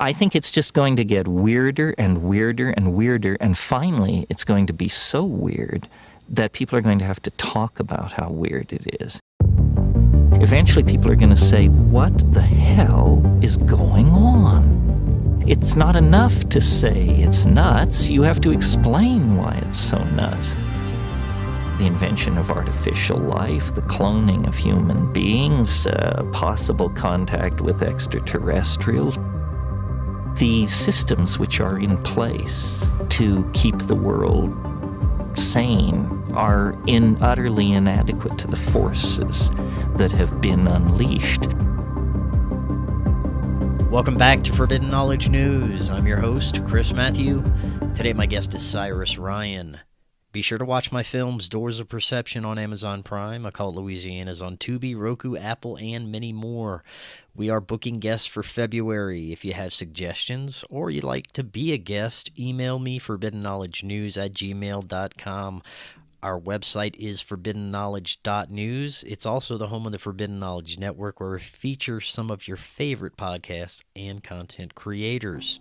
I think it's just going to get weirder and weirder and weirder, and finally it's going to be so weird that people are going to have to talk about how weird it is. Eventually people are going to say, what the hell is going on? It's not enough to say it's nuts. You have to explain why it's so nuts. The invention of artificial life, the cloning of human beings, possible contact with extraterrestrials, the systems which are in place to keep the world sane are utterly inadequate to the forces that have been unleashed. Welcome back to Forbidden Knowledge News. I'm your host, Chris Matthew. Today my guest is Cyrus Ryan. Be sure to watch my films Doors of Perception on Amazon Prime, Occult Louisiana's on Tubi, Roku, Apple, and many more. We are booking guests for February. If you have suggestions or you'd like to be a guest, email me forbiddenknowledgenews@gmail.com. Our website is forbiddenknowledge.news. It's also the home of the Forbidden Knowledge Network, where we feature some of your favorite podcasts and content creators.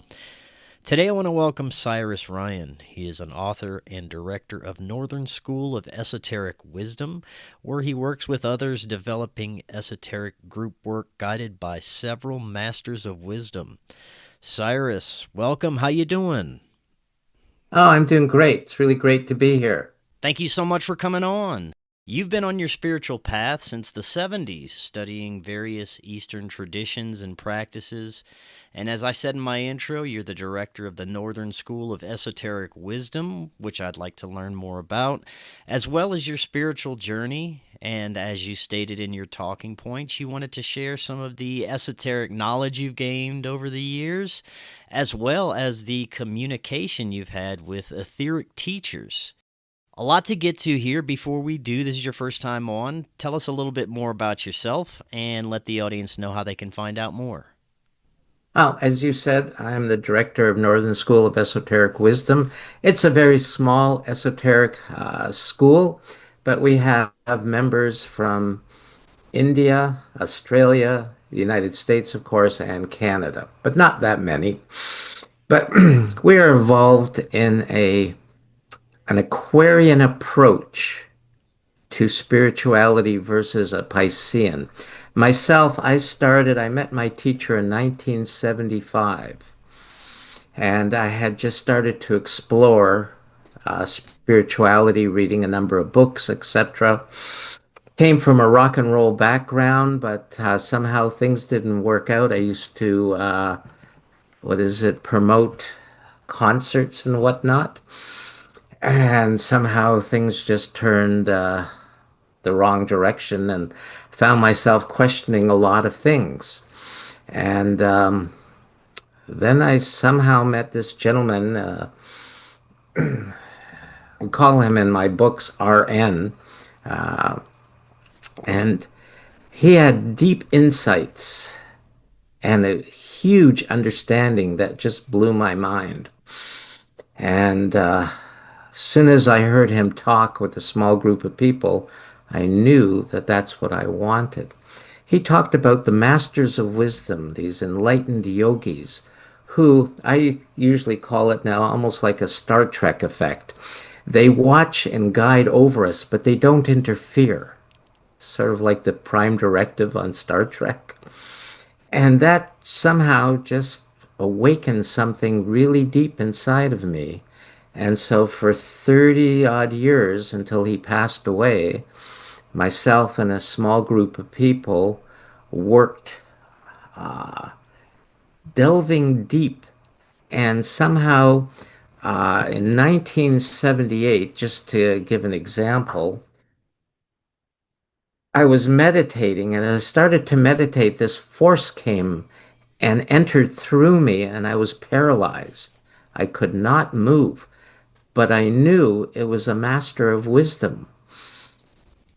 Today I want to welcome Cyrus Ryan. He is an author and director of Northern School of Esoteric Wisdom, where he works with others developing esoteric group work guided by several masters of wisdom. Cyrus, welcome. How you doing? Oh, I'm doing great. It's really great to be here. Thank you so much for coming on. You've been on your spiritual path since the 70s, studying various Eastern traditions and practices. And as I said in my intro, you're the director of the Northern School of Esoteric Wisdom, which I'd like to learn more about, as well as your spiritual journey. And as you stated in your talking points, you wanted to share some of the esoteric knowledge you've gained over the years, as well as the communication you've had with etheric teachers. A lot to get to here. Before we do, this is your first time on. Tell us a little bit more about yourself and let the audience know how they can find out more. Well, as you said, I'm the director of Northern School of Esoteric Wisdom. It's a very small esoteric school, but we have members from India, Australia, the United States, of course, and Canada, but not that many. But we are involved in an Aquarian approach to spirituality versus a Piscean. Myself, I met my teacher in 1975, and I had just started to explore spirituality, reading a number of books, etc. Came from a rock and roll background, but somehow things didn't work out. I used to, promote concerts and whatnot. And somehow things just turned the wrong direction, and found myself questioning a lot of things. And then I somehow met this gentleman, I call him in my books RN, and he had deep insights and a huge understanding that just blew my mind. And as soon as I heard him talk with a small group of people, I knew that that's what I wanted. He talked about the masters of wisdom, these enlightened yogis, who I usually call it now almost like a Star Trek effect. They watch and guide over us, but they don't interfere. Sort of like the Prime Directive on Star Trek. And that somehow just awakened something really deep inside of me. And so for 30 odd years until he passed away, myself and a small group of people worked delving deep. And somehow in 1978, just to give an example, I was meditating, and as I started to meditate, this force came and entered through me, and I was paralyzed. I could not move. But I knew it was a master of wisdom.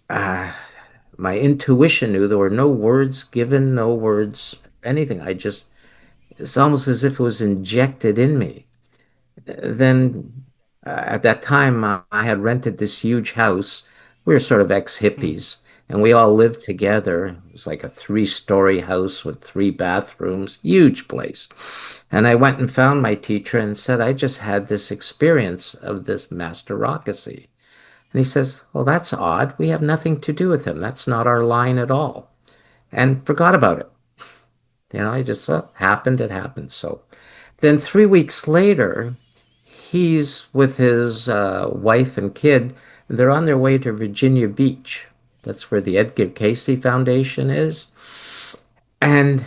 My intuition knew. There were no words given, no words, anything. It's almost as if it was injected in me. Then at that time, I had rented this huge house. We were sort of ex-hippies. And we all lived together. It was like a 3-story house with 3 bathrooms, huge place. And I went and found my teacher and said, I just had this experience of this masterocracy. And he says, well, that's odd. We have nothing to do with him. That's not our line at all. And forgot about it. I just, well, happened, it happened. So then 3 weeks later, he's with his wife and kid. And they're on their way to Virginia Beach. That's where the Edgar Cayce Foundation is. And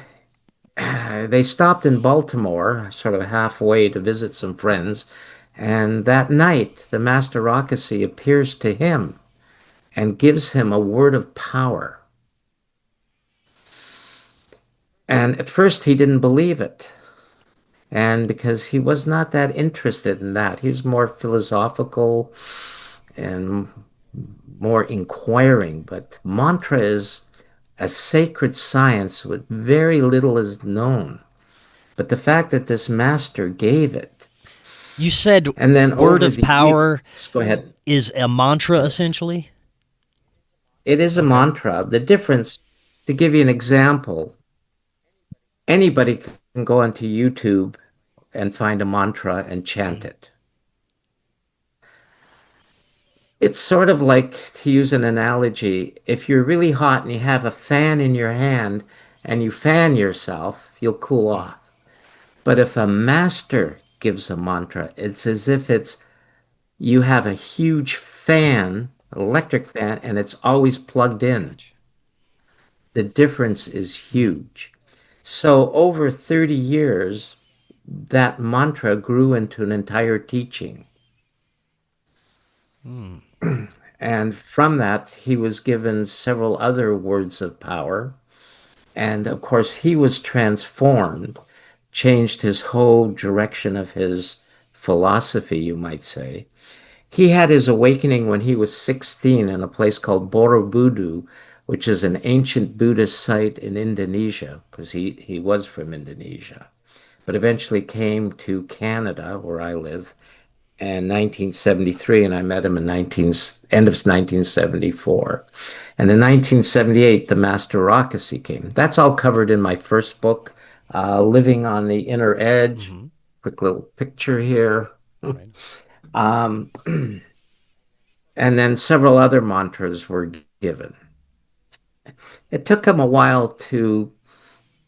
they stopped in Baltimore, sort of halfway to visit some friends. And that night, the masterocracy appears to him and gives him a word of power. And at first, he didn't believe it. And because he was not that interested in that, he was more philosophical and more inquiring. But mantra is a sacred science with very little is known. But the fact that this master gave it. You said and then word of power go ahead. Is a mantra, essentially? It is a mantra. The difference, to give you an example, anybody can go onto YouTube and find a mantra and chant it. It's sort of like, to use an analogy, if you're really hot and you have a fan in your hand and you fan yourself, you'll cool off. But if a master gives a mantra, it's as if you have a huge fan, electric fan, and it's always plugged in. The difference is huge. So over 30 years, that mantra grew into an entire teaching. And from that, he was given several other words of power. And of course, he was transformed, changed his whole direction of his philosophy, you might say. He had his awakening when he was 16 in a place called Borobudur, which is an ancient Buddhist site in Indonesia, because he was from Indonesia, but eventually came to Canada, where I live, in 1973, and I met him in end of 1974. And in 1978, the masterocracy came. That's all covered in my first book, Living on the Inner Edge. Quick little picture here. Right. And then several other mantras were given. It took him a while to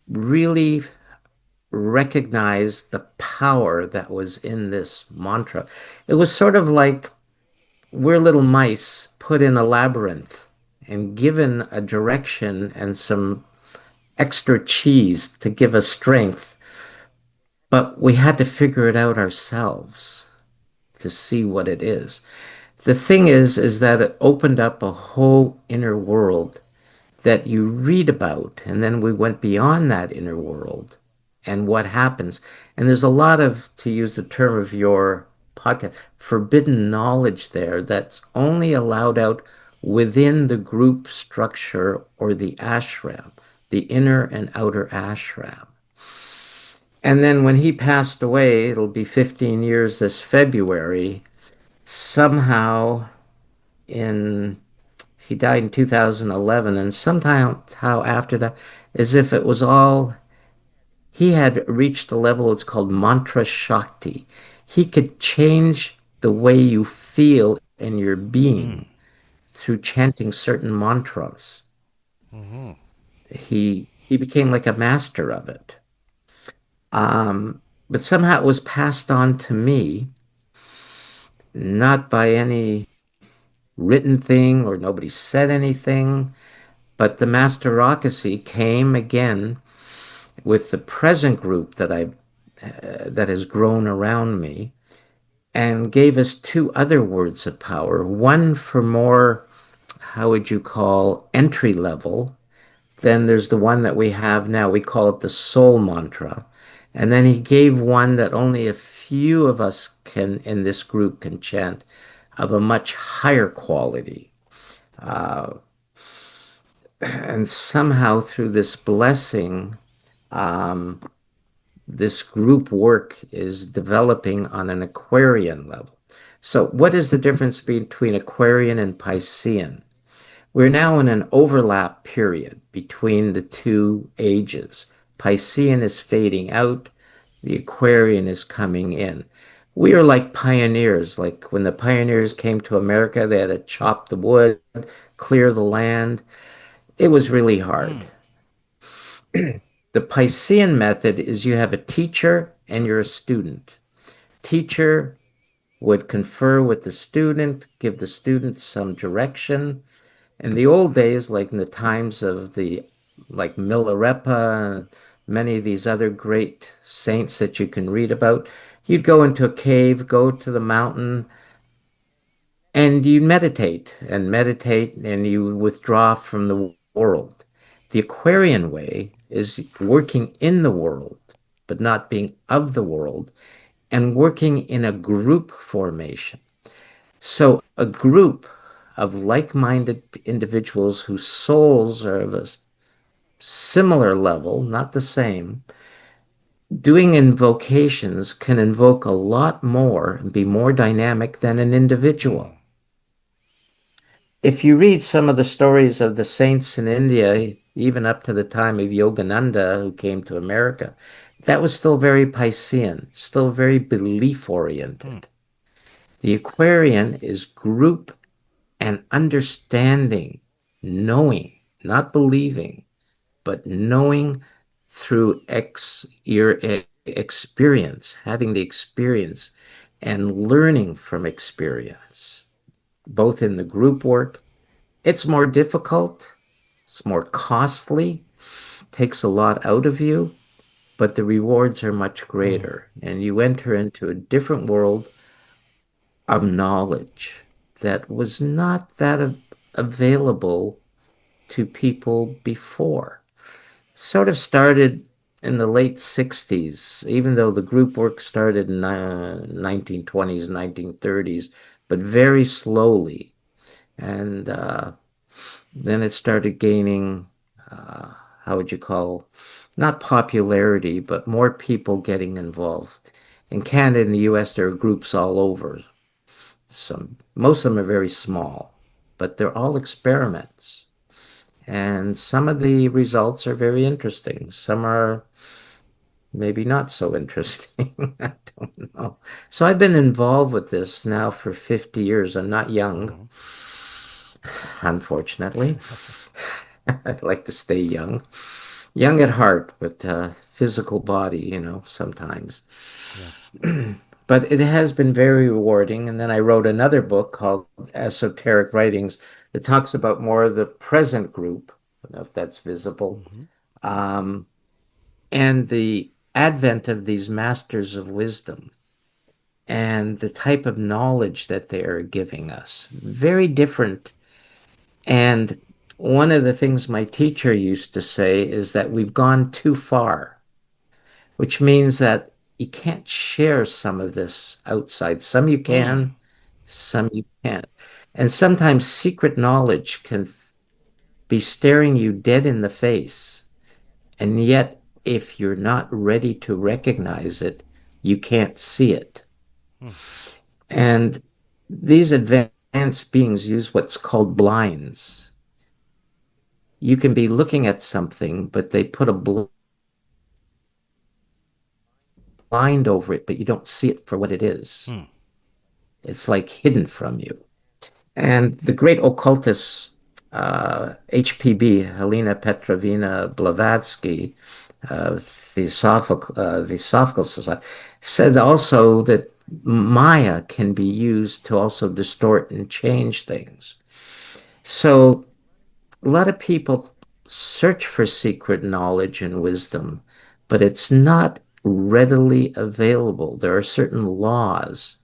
really recognize the power that was in this mantra. It was sort of like we're little mice put in a labyrinth and given a direction and some extra cheese to give us strength. But we had to figure it out ourselves to see what it is. The thing is that it opened up a whole inner world that you read about, and then we went beyond that inner world and what happens. And there's a lot of, to use the term of your podcast, forbidden knowledge there that's only allowed out within the group structure or the ashram, the inner and outer ashram. And then when he passed away, it'll be 15 years this February, somehow he died in 2011, and somehow after that, as if it was all, he had reached a level, it's called mantra shakti. He could change the way you feel in your being through chanting certain mantras. He became like a master of it. But somehow it was passed on to me, not by any written thing or nobody said anything, but the masterocracy came again with the present group that has grown around me and gave us 2 other words of power. One for more, how would you call, entry level. Then there's the one that we have now. We call it the soul mantra. And then he gave one that only a few of us in this group can chant, of a much higher quality. And somehow through this blessing, this group work is developing on an Aquarian level. So what is the difference between Aquarian and Piscean? We're now in an overlap period between the two ages. Piscean is fading out, the Aquarian is coming in. We are like pioneers. Like when the pioneers came to America, they had to chop the wood, clear the land. It was really hard. The Piscean method is you have a teacher and you're a student. Teacher would confer with the student, give the student some direction. In the old days, like in the times of the like Milarepa, many of these other great saints that you can read about, you'd go into a cave, go to the mountain, and you meditate, and you withdraw from the world. The Aquarian way is working in the world, but not being of the world, and working in a group formation. So a group of like-minded individuals whose souls are of a similar level, not the same, doing invocations can invoke a lot more and be more dynamic than an individual. If you read some of the stories of the saints in India, even up to the time of Yogananda, who came to America, that was still very Piscean, still very belief-oriented. The Aquarian is group and understanding, knowing, not believing, but knowing through your experience, having the experience and learning from experience, both in the group work. It's more difficult, it's more costly, takes a lot out of you, but the rewards are much greater. And you enter into a different world of knowledge that was not that available to people before. Sort of started in the late 60s, even though the group work started in 1920s, 1930s, but very slowly. And then it started gaining, how would you call, not popularity, but more people getting involved. In Canada and the US, there are groups all over. Most of them are very small, but they're all experiments. And some of the results are very interesting. Some are maybe not so interesting. I don't know. So I've been involved with this now for 50 years. I'm not young, unfortunately. I'd like to stay young. Young at heart, but physical body, sometimes. Yeah. But it has been very rewarding. And then I wrote another book called Esoteric Writings that talks about more of the present group, I don't know if that's visible, and the advent of these masters of wisdom and the type of knowledge that they are giving us. Very different. And one of the things my teacher used to say is that we've gone too far, which means that you can't share some of this outside. Some you can, some you can't. And sometimes secret knowledge can be staring you dead in the face. And yet, if you're not ready to recognize it, you can't see it. And these advanced beings use what's called blinds. You can be looking at something, but they put a blind over it, but you don't see it for what it is. It's like hidden from you. And the great occultist, HPB, Helena Petrovna Blavatsky, the Theosophical Society, said also that Maya can be used to also distort and change things. So a lot of people search for secret knowledge and wisdom, but it's not readily available. There are certain laws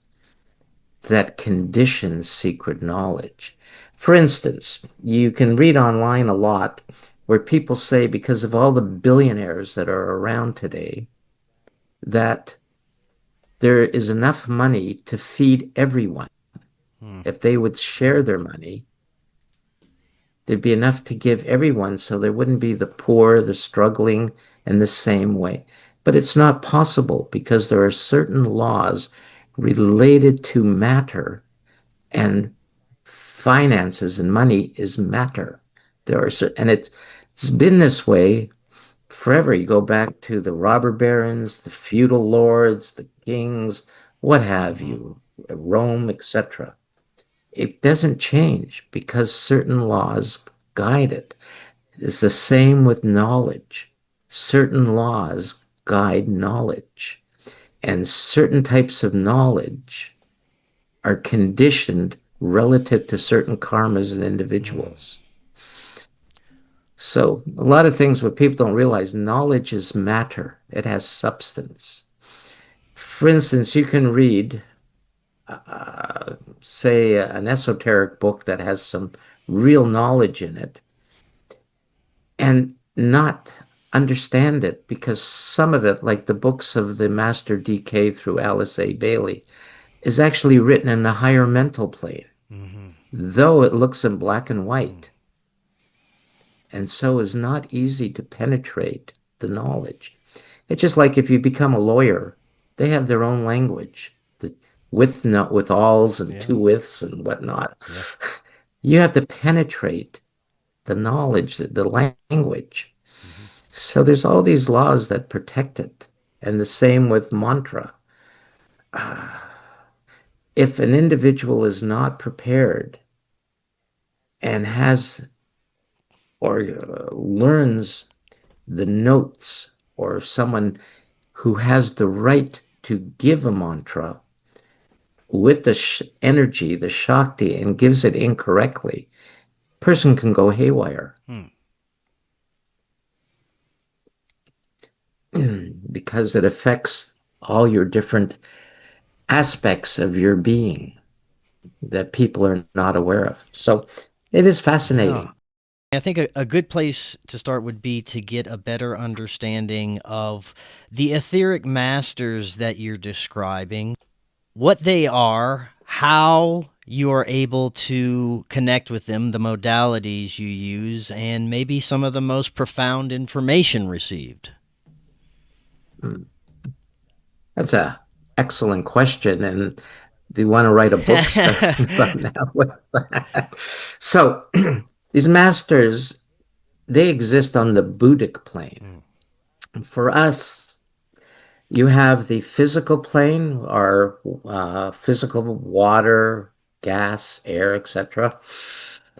that condition secret knowledge. For instance, you can read online a lot where people say because of all the billionaires that are around today, that there is enough money to feed everyone. If they would share their money, there'd be enough to give everyone, so there wouldn't be the poor, the struggling in the same way. But it's not possible because there are certain laws related to matter and finances and money is matter. There are certain, and it's been this way forever. You go back to the robber barons, the feudal lords, the kings, what have you, Rome, etc. It doesn't change because certain laws guide it. It's the same with knowledge. Certain laws guide knowledge, and certain types of knowledge are conditioned relative to certain karmas and individuals. So a lot of things what people don't realize, knowledge is matter. It has substance. For instance, you can read, say, an esoteric book that has some real knowledge in it and not understand it, because some of it, like the books of the Master DK through Alice A. Bailey, is actually written in the higher mental plane, though it looks in black and white. And so is not easy to penetrate the knowledge. It's just like if you become a lawyer, they have their own language, with alls and two withs and whatnot. You have to penetrate the knowledge, the language. So there's all these laws that protect it. And the same with mantra. If an individual is not prepared and has or learns the notes, or someone who has the right to give a mantra with the energy, the Shakti, and gives it incorrectly, person can go haywire. Because it affects all your different aspects of your being that people are not aware of. So it is fascinating. I think a good place to start would be to get a better understanding of the etheric masters that you're describing, what they are, how you are able to connect with them, the modalities you use, and maybe some of the most profound information received. That's an excellent question. And do you want to write a book starting about that? So these masters, they exist on the Buddhic plane. For us, you have the physical plane, our physical water, gas, air, etc.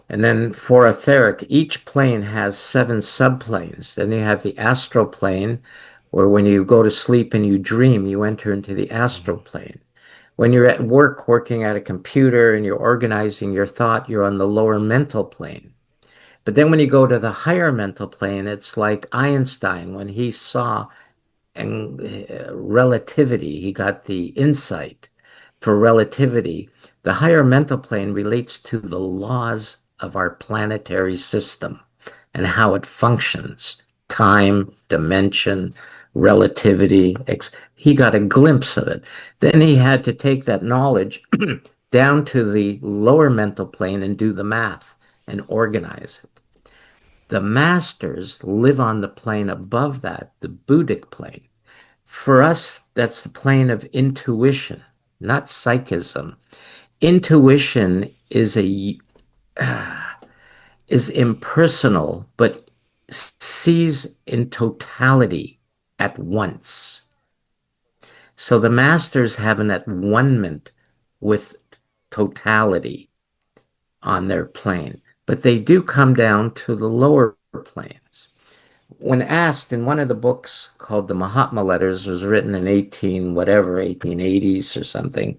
And then for etheric, each plane has 7 subplanes. Then you have the astral plane, where when you go to sleep and you dream, you enter into the astral plane. When you're at work, working at a computer, and you're organizing your thought, you're on the lower mental plane. But then when you go to the higher mental plane, it's like Einstein, when he saw relativity, he got the insight for relativity. The higher mental plane relates to the laws of our planetary system and how it functions, time, dimension, relativity. He got a glimpse of it. Then he had to take that knowledge down to the lower mental plane and do the math and organize it. The masters live on the plane above that, the Buddhic plane. For us, that's the plane of intuition, not psychism. Intuition is impersonal, but sees in totality at once. So the masters have an at-one-ment with totality on their plane, but they do come down to the lower planes. When asked in one of the books called the Mahatma Letters, was written in 1880s or something,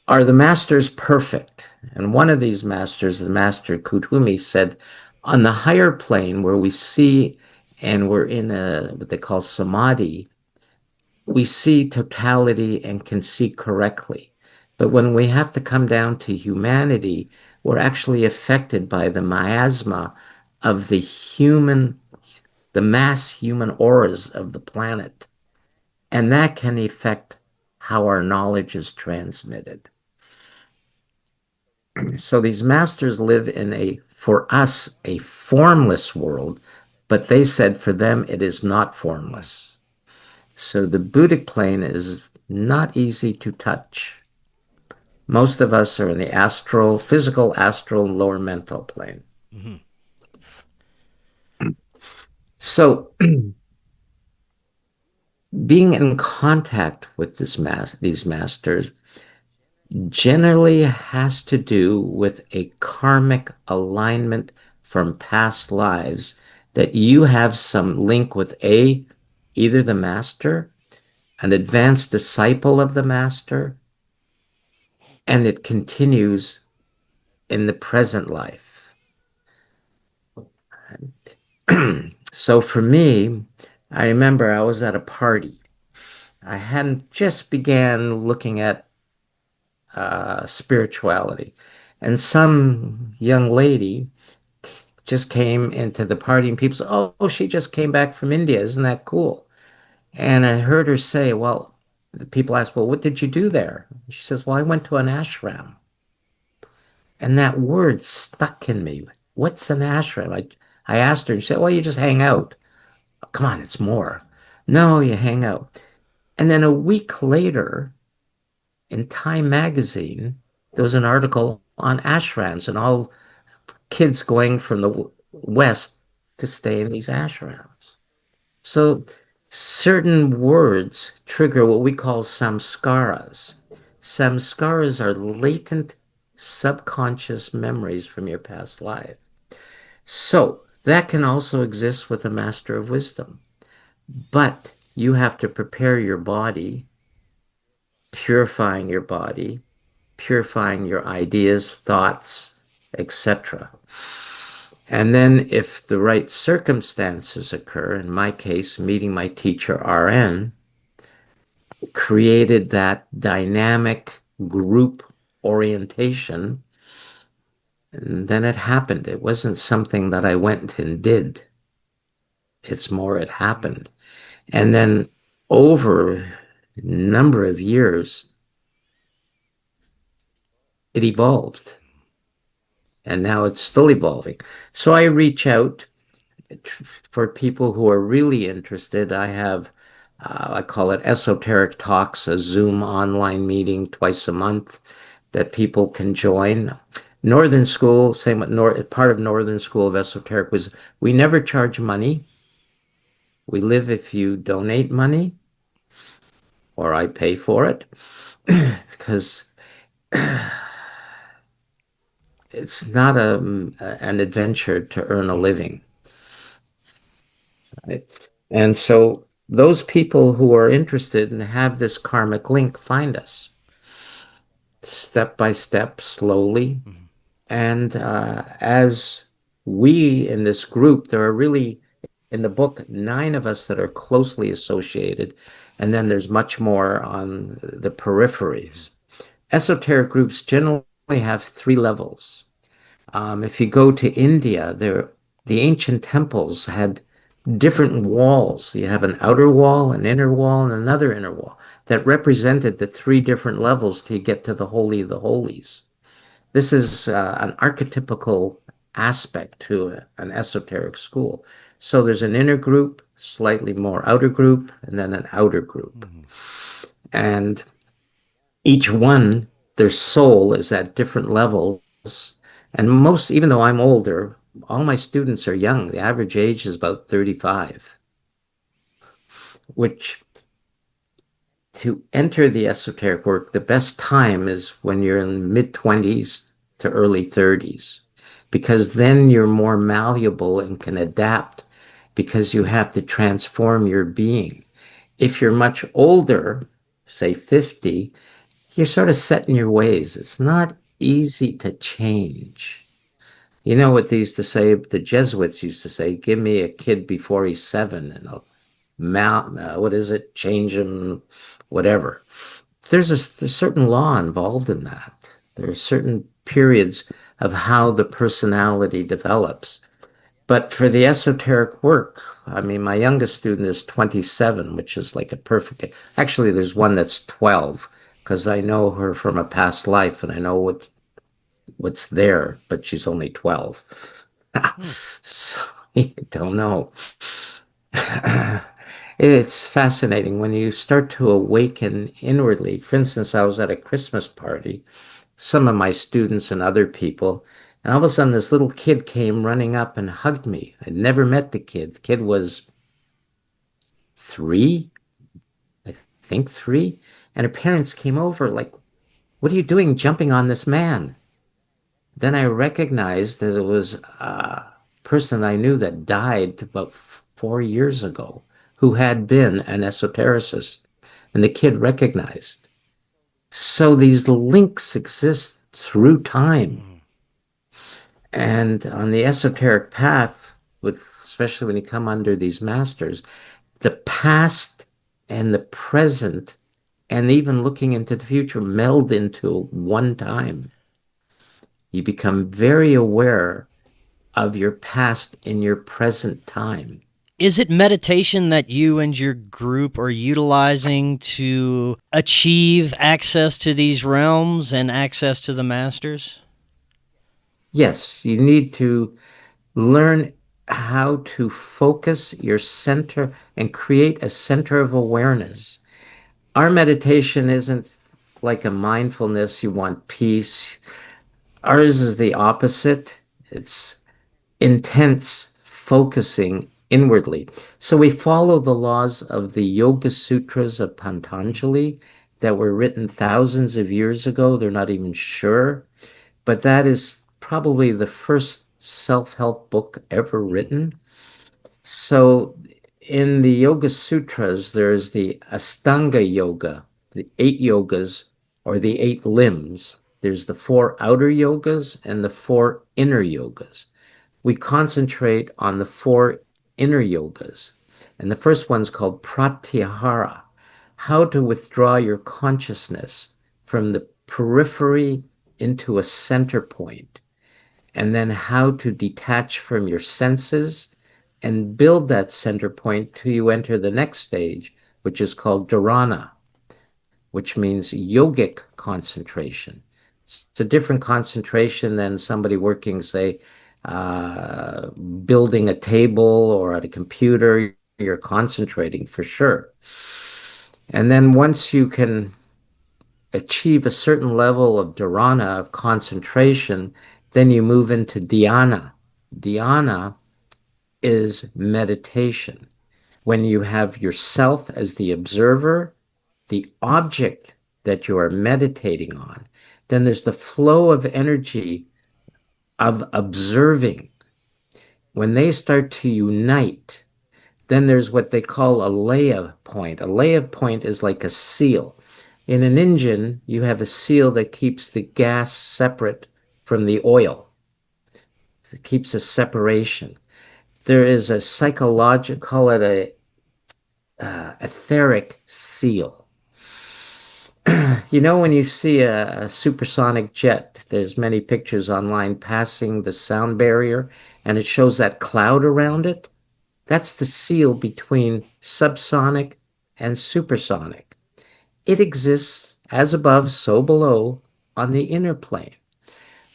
are the masters perfect? And one of these masters, the master Kutumi, said, on the higher plane where we see and we're in what they call samadhi, we see totality and can see correctly. But when we have to come down to humanity, we're actually affected by the miasma of the mass human auras of the planet. And that can affect how our knowledge is transmitted. So these masters live in for us, a formless world, but they said for them it is not formless. So the Buddhic plane is not easy to touch. Most of us are in the astral, physical, astral, lower mental plane. Mm-hmm. So being in contact with these masters generally has to do with a karmic alignment from past lives that you have some link with either the master, an advanced disciple of the master, and it continues in the present life. So for me, I remember I was at a party. I hadn't just began looking at spirituality, and some young lady just came into the party, and people said, "Oh, she just came back from India. Isn't that cool?" And I heard her say, "Well," the people asked, "Well, what did you do there?" She says, "Well, I went to an ashram." And that word stuck in me. What's an ashram? I asked her, and she said, "Well, you just hang out." Oh, come on, it's more. No, you hang out. And then a week later, in Time magazine, there was an article on ashrams and all kids going from the West to stay in these ashrams. So certain words trigger what we call samskaras. Samskaras are latent subconscious memories from your past life. So that can also exist with a master of wisdom. But you have to prepare your body, purifying your body, purifying your ideas, thoughts, etc. And then if the right circumstances occur, in my case, meeting my teacher, RN, created that dynamic group orientation, and then it happened. It wasn't something that I went and did. It's more it happened. And then over a number of years, it evolved. And now it's still evolving. So I reach out for people who are really interested. I have, I call it Esoteric Talks, a Zoom online meeting twice a month that people can join. Northern School, same with part of Northern School of Esoteric was we never charge money. We live if you donate money, or I pay for it, because it's not an adventure to earn a living. Right? And so those people who are interested and have this karmic link find us step by step, slowly. Mm-hmm. And as we in this group, there are really, in the book, 9 of us that are closely associated. And then there's much more on the peripheries. Esoteric groups generally have 3 levels. If you go to India, the ancient temples had different walls. You have an outer wall, an inner wall, and another inner wall that represented the 3 different levels till you get to the Holy of the Holies. This is an archetypical aspect to an esoteric school. So there's an inner group, slightly more outer group, and then an outer group. Mm-hmm. And each one, their soul is at different levels. And most, even though I'm older, all my students are young. The average age is about 35, which to enter the esoteric work, the best time is when you're in mid-20s to early 30s, because then you're more malleable and can adapt because you have to transform your being. If you're much older, say 50, you're sort of set in your ways. It's not easy to change. You know what they used to say, the Jesuits used to say, give me a kid before he's 7 and I'll, change him, whatever. There's a certain law involved in that. There are certain periods of how the personality develops. But for the esoteric work, I mean, my youngest student is 27, which is like a perfect, actually there's one that's 12, because I know her from a past life and I know what's there, but she's only 12. So I don't know. It's fascinating when you start to awaken inwardly. For instance, I was at a Christmas party some of my students and other people. And all of a sudden, this little kid came running up and hugged me. I'd never met the kid. The kid was 3, I think 3. And her parents came over, like, what are you doing jumping on this man? Then I recognized that it was a person I knew that died about 4 years ago who had been an esotericist. And the kid recognized. So these links exist through time. And on the esoteric path, with especially when you come under these masters, the past and the present and even looking into the future meld into one time. You become very aware of your past in your present time. Is it meditation that you and your group are utilizing to achieve access to these realms and access to the masters? Yes, you need to learn how to focus your center and create a center of awareness. Our meditation isn't like a mindfulness, you want peace. Ours is the opposite. It's intense focusing inwardly. So we follow the laws of the Yoga Sutras of Patanjali that were written thousands of years ago. They're not even sure, but that is probably the first self-help book ever written. So in the Yoga Sutras, there's the Astanga Yoga, the 8 yogas or the 8 limbs. There's the 4 outer yogas and the 4 inner yogas. We concentrate on the 4 inner yogas. And the first one's called Pratyahara, how to withdraw your consciousness from the periphery into a center point, and then how to detach from your senses and build that center point till you enter the next stage, which is called dharana, which means yogic concentration. It's a different concentration than somebody working, say, building a table or at a computer. You're concentrating for sure. And then once you can achieve a certain level of dharana, of concentration, then you move into dhyana. Dhyana is meditation. When you have yourself as the observer, the object that you are meditating on, then there's the flow of energy of observing. When they start to unite, then there's what they call a laya point. A laya point is like a seal. In an engine, you have a seal that keeps the gas separate from the oil. It keeps a separation. There is a psychological, call it a etheric seal. You know, when you see a supersonic jet, there's many pictures online passing the sound barrier, and it shows that cloud around it. That's the seal between subsonic and supersonic. It exists as above, so below on the inner plane.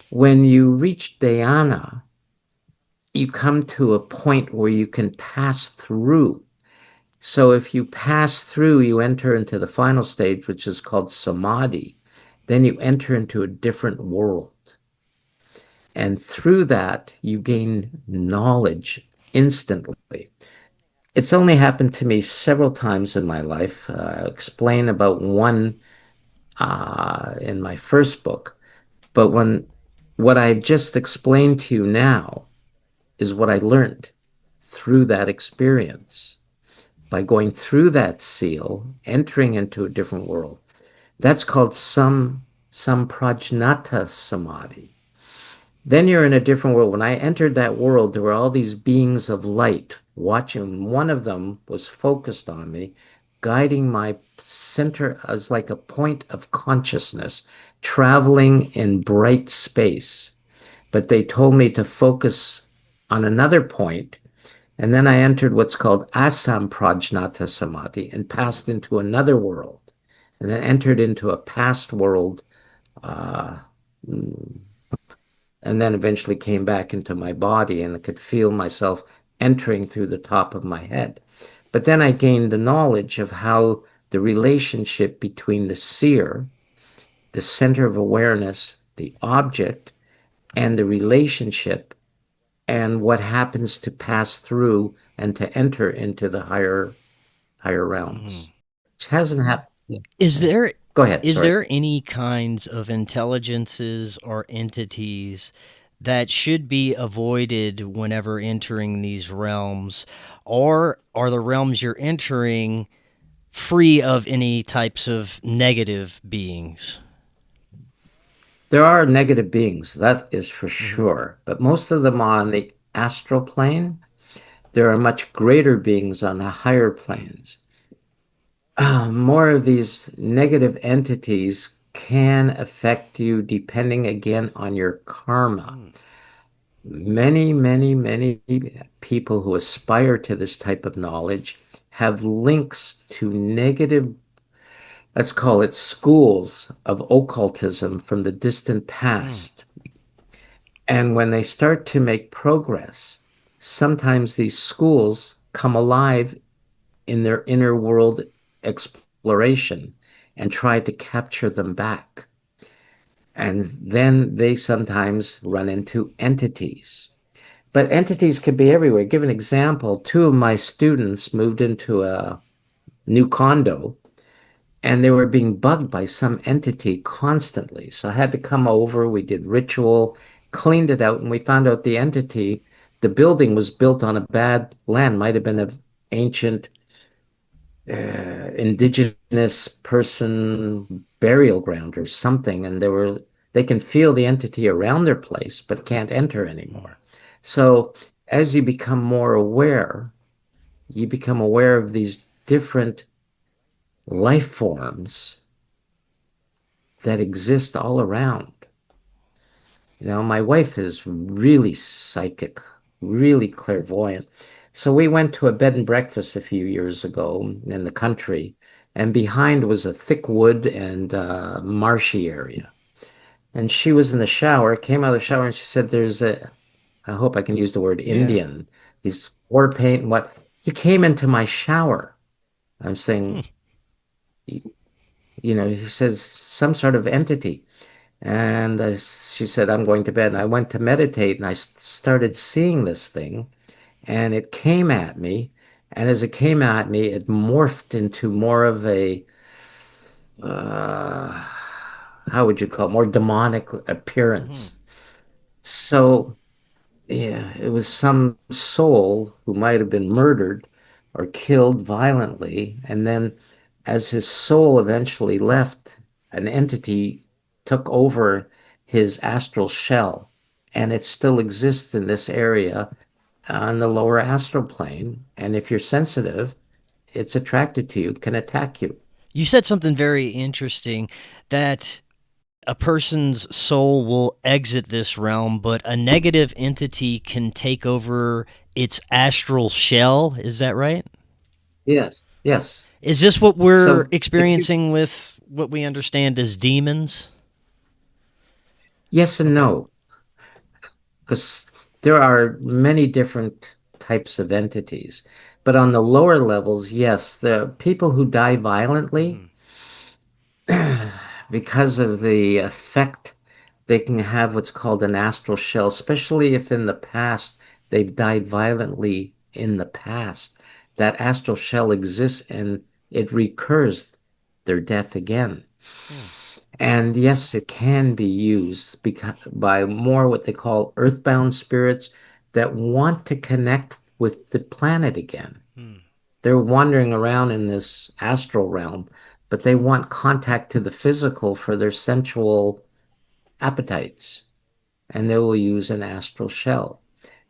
When you reach dhyana, you come to a point where you can pass through. So if you pass through, you enter into the final stage, which is called samadhi. Then you enter into a different world. And through that, you gain knowledge instantly. It's only happened to me several times in my life. I'll explain about one in my first book. But what I've just explained to you now is what I learned through that experience. By going through that seal, entering into a different world. That's called samprajnata samadhi. Then you're in a different world. When I entered that world, there were all these beings of light watching. One of them was focused on me, guiding my center as like a point of consciousness, traveling in bright space. But they told me to focus on another point. And then I entered what's called asamprajnata samadhi and passed into another world, and then entered into a past world, and then eventually came back into my body, and I could feel myself entering through the top of my head. But then I gained the knowledge of how the relationship between the seer the center of awareness, the object, and the relationship, and what happens to pass through and to enter into the higher realms. Which hasn't happened. Is there Go ahead. is Sorry. there any kinds of intelligences or entities that should be avoided whenever entering these realms, or are the realms you're entering free of any types of negative beings? There are negative beings, that is for sure, but most of them are on the astral plane. There are much greater beings on the higher planes. More of these negative entities can affect you depending again on your karma. Many, many, many people who aspire to this type of knowledge have links to negative, let's call it schools of occultism from the distant past. And when they start to make progress, sometimes these schools come alive in their inner world exploration and try to capture them back. And then they sometimes run into entities. But entities could be everywhere. Give an example. Two of my students moved into a new condo and they were being bugged by some entity constantly. So I had to come over. We did ritual, cleaned it out, and we found out the entity, the building was built on a bad land, might have been an ancient indigenous person burial ground or something, and they can feel the entity around their place but can't enter anymore. So as you become more aware, you become aware of these different life forms that exist all around. You know, my wife is really psychic, really clairvoyant. So we went to a bed and breakfast a few years ago in the country, and behind was a thick wood and marshy area. And she was in the shower, came out of the shower, and she said, I hope I can use the word Indian, these war paint and what. He came into my shower. I'm saying, you know, he says some sort of entity. And she said, I'm going to bed. And I went to meditate and I started seeing this thing and it came at me. And as it came at me, it morphed into more of a, uh, how would you call it, more demonic appearance. So, yeah, it was some soul who might have been murdered or killed violently. And then as his soul eventually left, an entity took over his astral shell, and it still exists in this area on the lower astral plane. And if you're sensitive, it's attracted to you, can attack you. You said something very interesting, that a person's soul will exit this realm, but a negative entity can take over its astral shell. Is that right? Yes, yes. Is this what we're So experiencing with what we understand as demons? yes and no, because there are many different types of entities. But on the lower levels, yes, the people who die violently, because of the effect they can have what's called an astral shell, especially if in the past they've died violently in the past. That astral shell exists and it recurs their death again. And yes, it can be used by more what they call earthbound spirits that want to connect with the planet again. They're wandering around in this astral realm, but they want contact to the physical for their sensual appetites, and they will use an astral shell.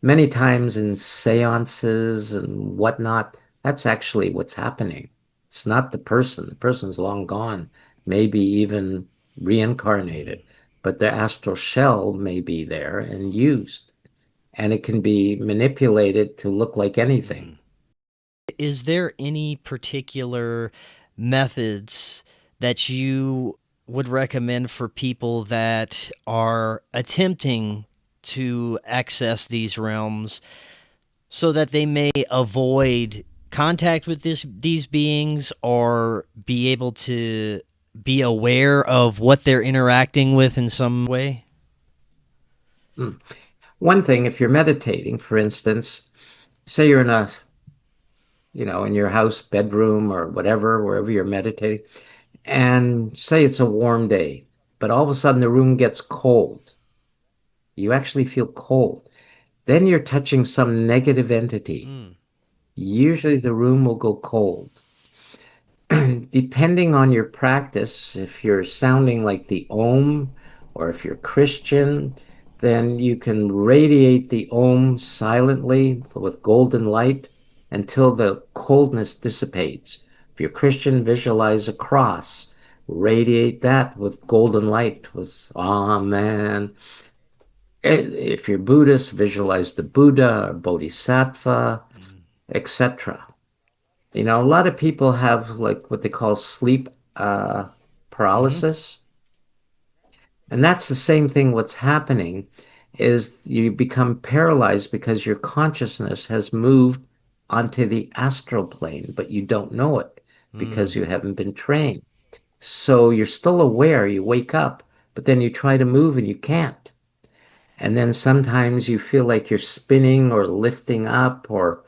Many times in seances and whatnot, that's actually what's happening. It's not the person. The person's long gone, maybe even reincarnated, but the astral shell may be there and used, and it can be manipulated to look like anything. Is there any particular methods that you would recommend for people that are attempting to access these realms so that they may avoid contact with these beings, or be able to be aware of what they're interacting with in some way? One thing, if you're meditating, for instance, say you're in in your house bedroom or whatever, wherever you're meditating, and say it's a warm day, but all of a sudden the room gets cold. You actually feel cold. Then you're touching some negative entity. Usually the room will go cold. Depending on your practice, if you're sounding like the Om, or if you're Christian, then you can radiate the Om silently with golden light until the coldness dissipates. If you're Christian, visualize a cross, radiate that with golden light, with Amen. If you're Buddhist, visualize the Buddha or Bodhisattva, etc. A lot of people have like what they call sleep paralysis. And that's the same thing. What's happening is you become paralyzed because your consciousness has moved onto the astral plane, but you don't know it because you haven't been trained. So you're still aware, you wake up, but then you try to move and you can't. And then sometimes you feel like you're spinning or lifting up, or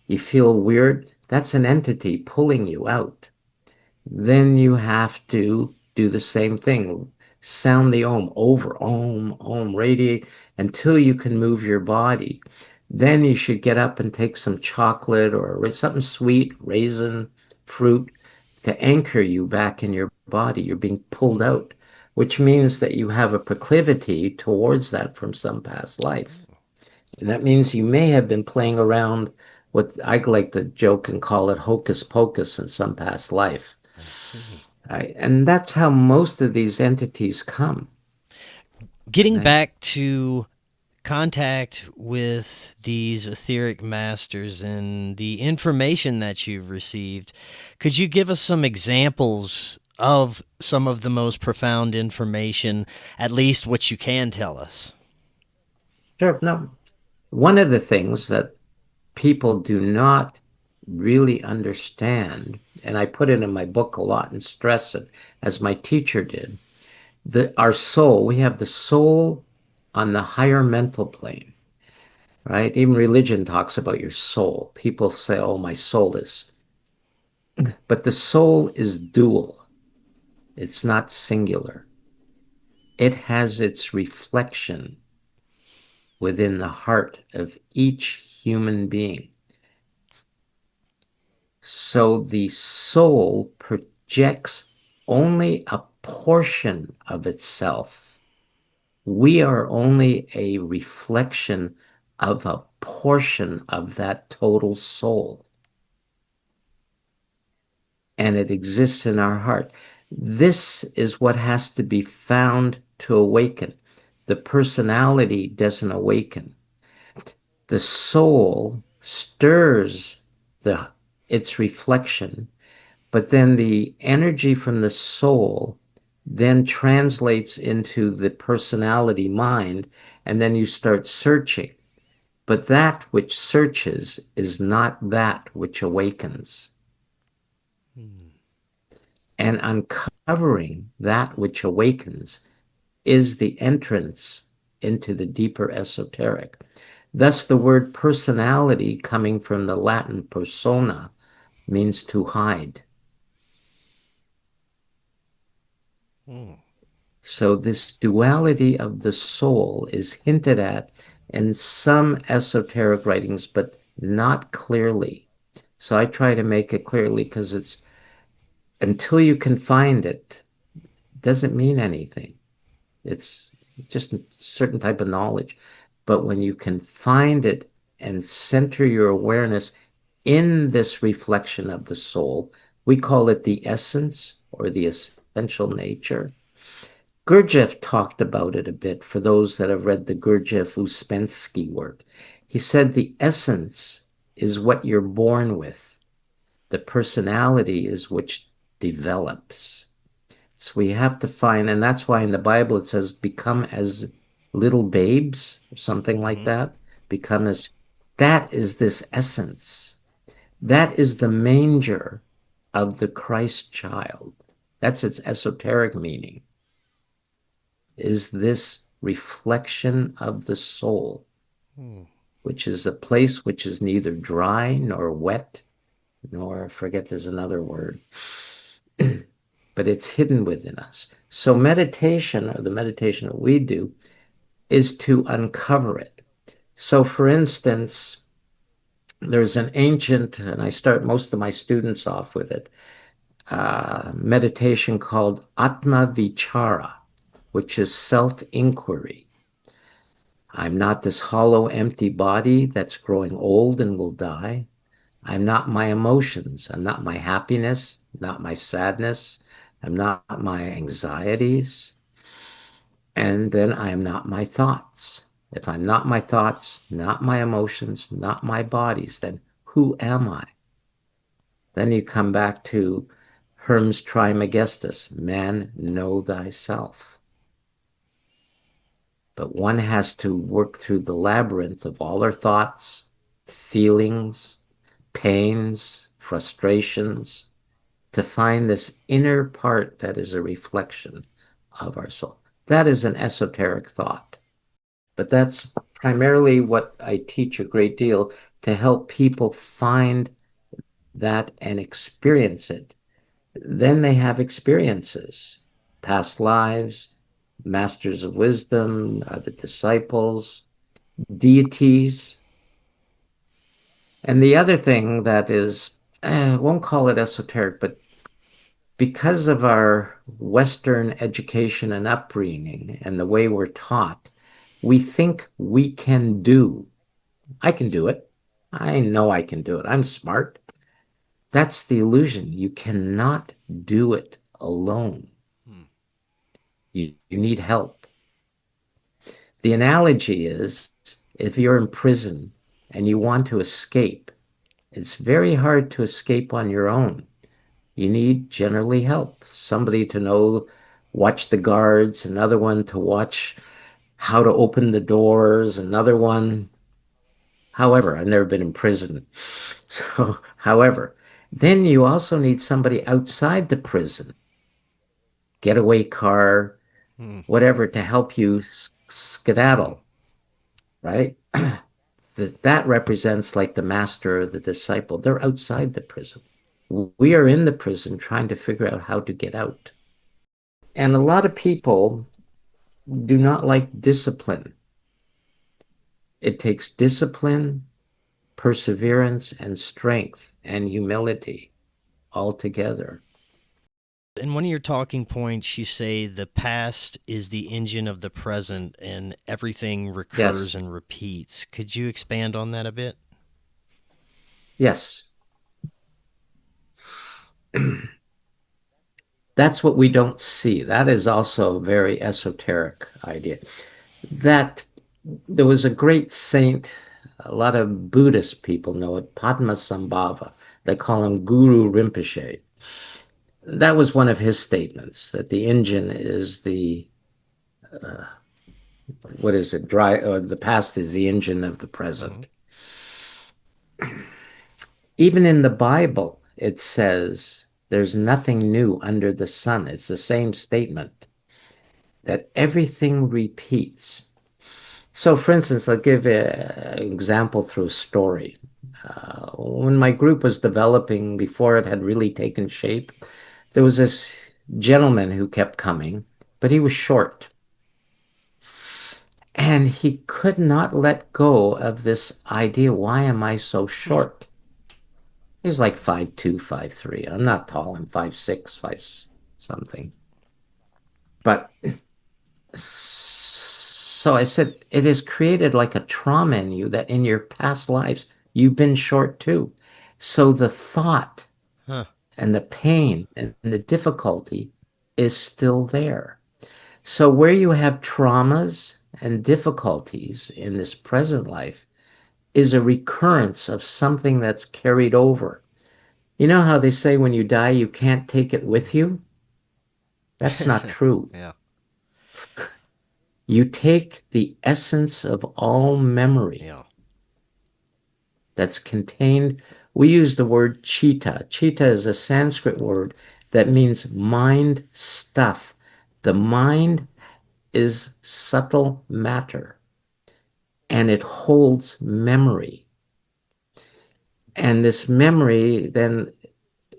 you feel weird. That's an entity pulling you out. Then you have to do the same thing. Sound the Om over, Om, radiate until you can move your body. Then you should get up and take some chocolate or something sweet, raisin, fruit, to anchor you back in your body. You're being pulled out, which means that you have a proclivity towards that from some past life. And that means you may have been playing around what I like to joke and call it hocus pocus in some past life. I see. And that's how most of these entities come. Getting back to contact with these etheric masters and the information that you've received, could you give us some examples of some of the most profound information, at least what you can tell us? Sure. No, one of the things that people do not really understand, and I put it in my book a lot and stress it, as my teacher did, that our soul, we have the soul on the higher mental plane, right? Even religion talks about your soul. People say, oh, my soul is. But the soul is dual. It's not singular. It has its reflection within the heart of each human being. So the soul projects only a portion of itself. We are only a reflection of a portion of that total soul. And it exists in our heart. This is what has to be found to awaken. The personality doesn't awaken. The soul stirs its reflection, but then the energy from the soul then translates into the personality mind, and then you start searching. But that which searches is not that which awakens. And uncovering that which awakens is the entrance into the deeper esoteric. Thus, the word personality, coming from the Latin persona, means to hide. So this duality of the soul is hinted at in some esoteric writings, but not clearly. So I try to make it clearly, because it's until you can find it, doesn't mean anything. It's just a certain type of knowledge. But when you can find it and center your awareness in this reflection of the soul, we call it the essence or the essential nature. Gurdjieff talked about it a bit for those that have read the Gurdjieff-Uspensky work. He said the essence is what you're born with. The personality is which develops. So we have to find, and that's why in the Bible it says, become as little babes, or something like that. Become as, that is this essence. That is the manger of the Christ child. That's its esoteric meaning. Is this reflection of the soul, which is a place which is neither dry nor wet, nor, I forget there's another word, but it's hidden within us. So meditation, or the meditation that we do, is to uncover it. So for instance, there's an ancient, and I start most of my students off with it, meditation called Atma Vichara, which is self-inquiry. I'm not this hollow, empty body that's growing old and will die. I'm not my emotions. I'm not my happiness, not my sadness. I'm not my anxieties. And then I am not my thoughts. If I'm not my thoughts, not my emotions, not my bodies, then who am I? Then you come back to Hermes Trismegistus, man, know thyself. But one has to work through the labyrinth of all our thoughts, feelings, pains, frustrations, to find this inner part that is a reflection of our soul. That is an esoteric thought. But that's primarily what I teach a great deal, to help people find that and experience it. Then they have experiences, past lives, masters of wisdom, the disciples, deities. And the other thing that is, I won't call it esoteric, but because of our Western education and upbringing and the way we're taught, we think we can do. I can do it. I know I can do it. I'm smart. That's the illusion. You cannot do it alone. You need help. The analogy is, if you're in prison and you want to escape, it's very hard to escape on your own. You need generally help. Somebody to know, watch the guards, another one to watch how to open the doors, another one. However, I've never been in prison. So, however, then you also need somebody outside the prison, getaway car, whatever, to help you skedaddle, right? That represents like the master or the disciple. They're outside the prison. We are in the prison trying to figure out how to get out. And a lot of people do not like discipline. It takes discipline, perseverance, and strength, and humility all together. In one of your talking points, you say the past is the engine of the present and everything recurs Yes. and repeats. Could you expand on that a bit? Yes. That's what we don't see. That is also a very esoteric idea. That there was a great saint, a lot of Buddhist people know it, Padmasambhava. They call him Guru Rinpoche. That was one of his statements, that the engine is the, the past is the engine of the present. Even in the Bible, it says there's nothing new under the sun. It's the same statement, that everything repeats. So, for instance, I'll give an example through a story. When my group was developing, before it had really taken shape, there was this gentleman who kept coming, but he was short. And he could not let go of this idea, why am I so short? He was like 5'2", 5'3". I'm not tall, I'm 5'6", 5 something. But so I said, it has created like a trauma in you that in your past lives, you've been short too. So the thought and the pain and the difficulty is still there. So where you have traumas and difficulties in this present life is a recurrence of something that's carried over. You know how they say when you die, you can't take it with you? That's not true. Yeah. You take the essence of all memory that's contained. We use the word chitta. Chitta is a Sanskrit word That means mind stuff. The mind is subtle matter, and it holds memory. And this memory then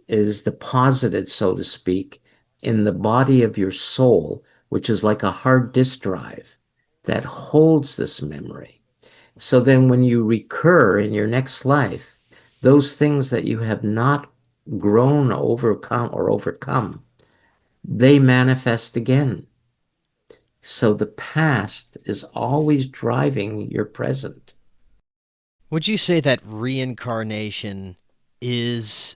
is deposited, so to speak, in the body of your soul, which is like a hard disk drive that holds this memory. So then when you recur in your next life, those things that you have not grown, overcome, they manifest again. So the past is always driving your present. Would you say that reincarnation is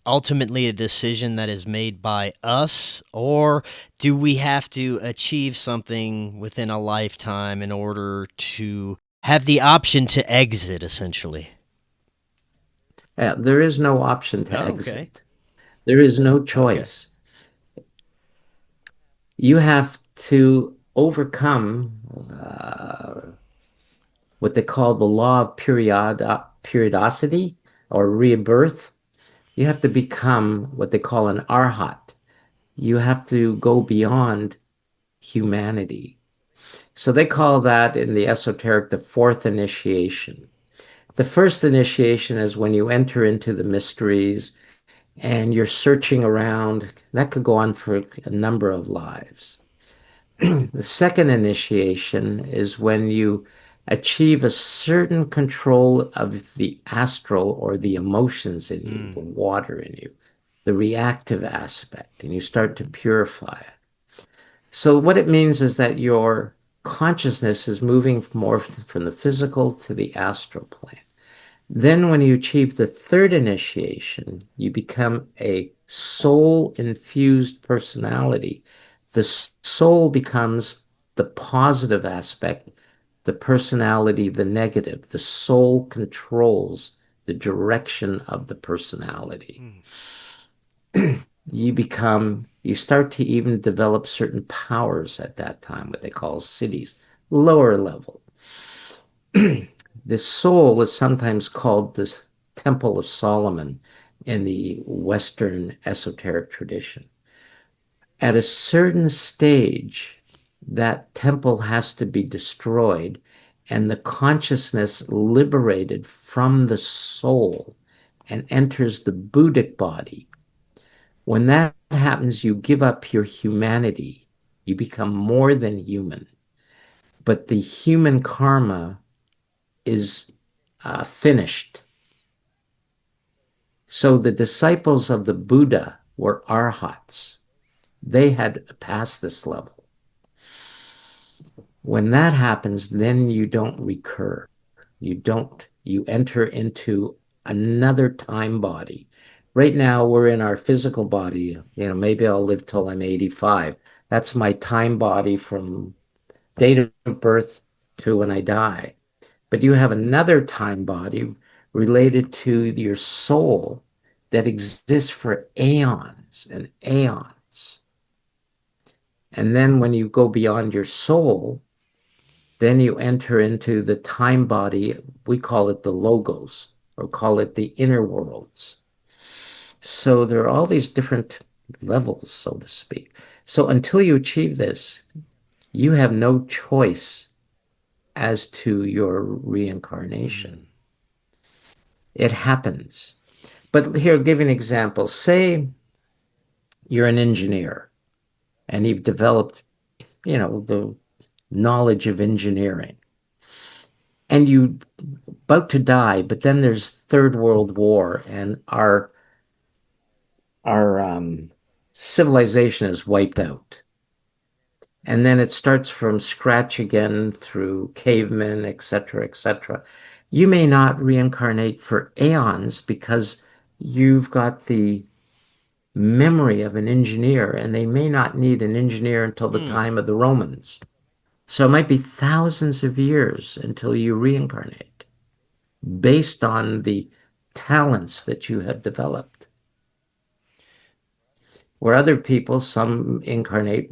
ultimately a decision that is made by us, or do we have to achieve something within a lifetime in order to have the option to exit, essentially? There is no option to Oh, exit. okay. There is no Okay. choice. You have to overcome what they call the law of periodicity or rebirth. You have to become what they call an arhat. You have to go beyond humanity. So they call that in the esoteric the fourth initiation. The first initiation is when you enter into the mysteries and you're searching around. That could go on for a number of lives. The second initiation is when you achieve a certain control of the astral or the emotions in you, the water in you, the reactive aspect, and you start to purify it. So what it means is that your consciousness is moving more from the physical to the astral plane. Then when you achieve the third initiation, you become a soul-infused personality. The soul becomes the positive aspect, the personality, the negative. The soul controls the direction of the personality. You start to even develop certain powers at that time, what they call cities, lower level. The soul is sometimes called the Temple of Solomon in the Western esoteric tradition. At a certain stage, that temple has to be destroyed and the consciousness liberated from the soul and enters the Buddhic body. When that happens, you give up your humanity. You become more than human. But the human karma is finished. So the disciples of the Buddha were arhats. They had passed this level. When that happens, then you don't recur. You enter into another time body. Right now, we're in our physical body. Maybe I'll live till I'm 85. That's my time body from date of birth to when I die. But you have another time body related to your soul that exists for aeons and aeons. And then when you go beyond your soul, then you enter into the time body. We call it the logos, or call it the inner worlds. So there are all these different levels, so to speak. So until you achieve this, you have no choice as to your reincarnation. It happens. But here, I'll give you an example. Say you're an engineer and you've developed, the knowledge of engineering. And you about to die, but then there's Third World War and our civilization is wiped out. And then it starts from scratch again through cavemen, etc., etc. You may not reincarnate for aeons because you've got the memory of an engineer, and they may not need an engineer until the time of the Romans. So it might be thousands of years until you reincarnate based on the talents that you have developed. Where other people, some incarnate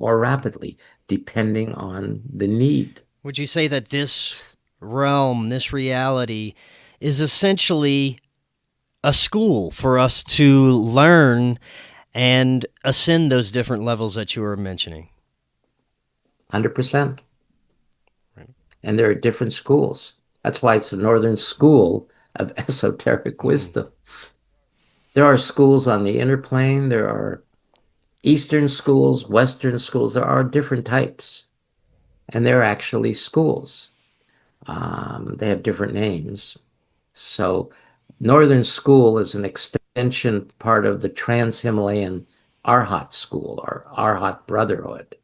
more rapidly, depending on the need. Would you say that this realm, this reality, is essentially a school for us to learn and ascend those different levels that you were mentioning. 100%. And there are different schools. That's why it's the Northern School of Esoteric Wisdom. There are schools on the inner plane. There are Eastern schools, Western schools. There are different types. And they're actually schools. They have different names. So Northern School is an extension part of the Trans-Himalayan Arhat School, or Arhat Brotherhood,